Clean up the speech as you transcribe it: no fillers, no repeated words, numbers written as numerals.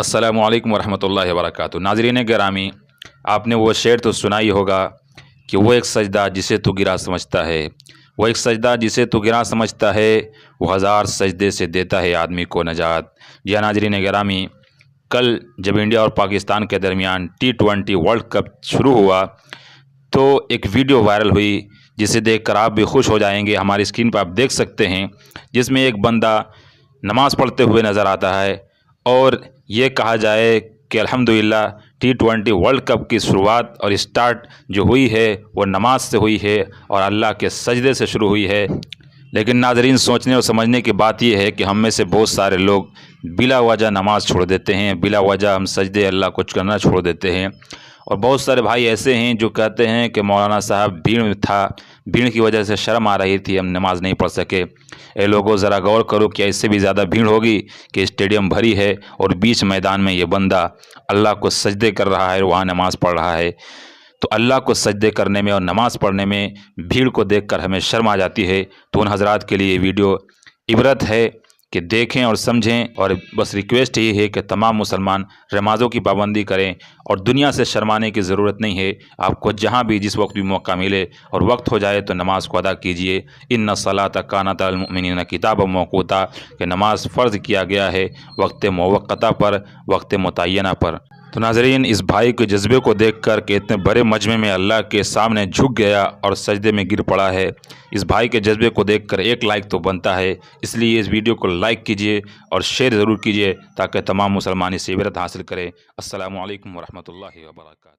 अस्सलामुअलैकुम वरहमतुल्लाहि वबरकातुहू। नाज़रीन गिरामी, आपने वो शेर तो सुना ही होगा कि वो एक सजदा जिसे तू गिरा समझता है, वो एक सजदा जिसे तू गिरा समझता है, वो हज़ार सजदे से देता है आदमी को नजात। जी हाँ नाज़रीन गिरामी, कल जब इंडिया और पाकिस्तान के दरमियान T20 वर्ल्ड कप शुरू हुआ तो एक वीडियो वायरल हुई जिसे देखकर आप भी खुश हो जाएंगे। हमारी स्क्रीन पर आप देख सकते हैं, जिसमें एक बंदा नमाज़ पढ़ते हुए नज़र आता है और ये कहा जाए कि अल्हम्दुलिल्लाह T20 वर्ल्ड कप की शुरुआत और स्टार्ट जो हुई है वो नमाज से हुई है और अल्लाह के सजदे से शुरू हुई है। लेकिन नाज़रीन, सोचने और समझने की बात यह है कि हम में से बहुत सारे लोग बिला वजह नमाज़ छोड़ देते हैं, बिला वजह हम सजदे अल्लाह को करना छोड़ देते हैं। और बहुत सारे भाई ऐसे हैं जो कहते हैं कि मौलाना साहब भीड़ में था, भीड़ की वजह से शर्म आ रही थी, हम नमाज़ नहीं पढ़ सके। ए लोगों, ज़रा गौर करो कि इससे भी ज़्यादा भीड़ होगी कि स्टेडियम भरी है और बीच मैदान में ये बंदा अल्लाह को सजदे कर रहा है, वहाँ नमाज़ पढ़ रहा है। तो अल्लाह को सजदे करने में और नमाज़ पढ़ने में भीड़ को देखकर हमें शर्म आ जाती है। तो उन हज़रात के लिए ये वीडियो इबरत है कि देखें और समझें। और बस रिक्वेस्ट ये है कि तमाम मुसलमान नमाज़ों की पाबंदी करें और दुनिया से शर्माने की ज़रूरत नहीं है। आपको जहाँ भी जिस वक्त भी मौका मिले और वक्त हो जाए तो नमाज़ को अदा कीजिए। इन्ना सलात कानत अल मुमिनीन किताब मौक़ूता, कि नमाज़ फ़र्ज़ किया गया है वक्त मुवक्क़ता पर, वक्त मुतय्यना पर। तो नाज़रीन, इस भाई के जज्बे को देखकर कि इतने बड़े मजमे में अल्लाह के सामने झुक गया और सजदे में गिर पड़ा है, इस भाई के जज्बे को देखकर एक लाइक तो बनता है। इसलिए इस वीडियो को लाइक कीजिए और शेयर ज़रूर कीजिए ताकि तमाम मुसलमान इससे इबरत हासिल करें। अस्सलामु अलैकुम वरहमतुल्लाहि वबरकातुहू।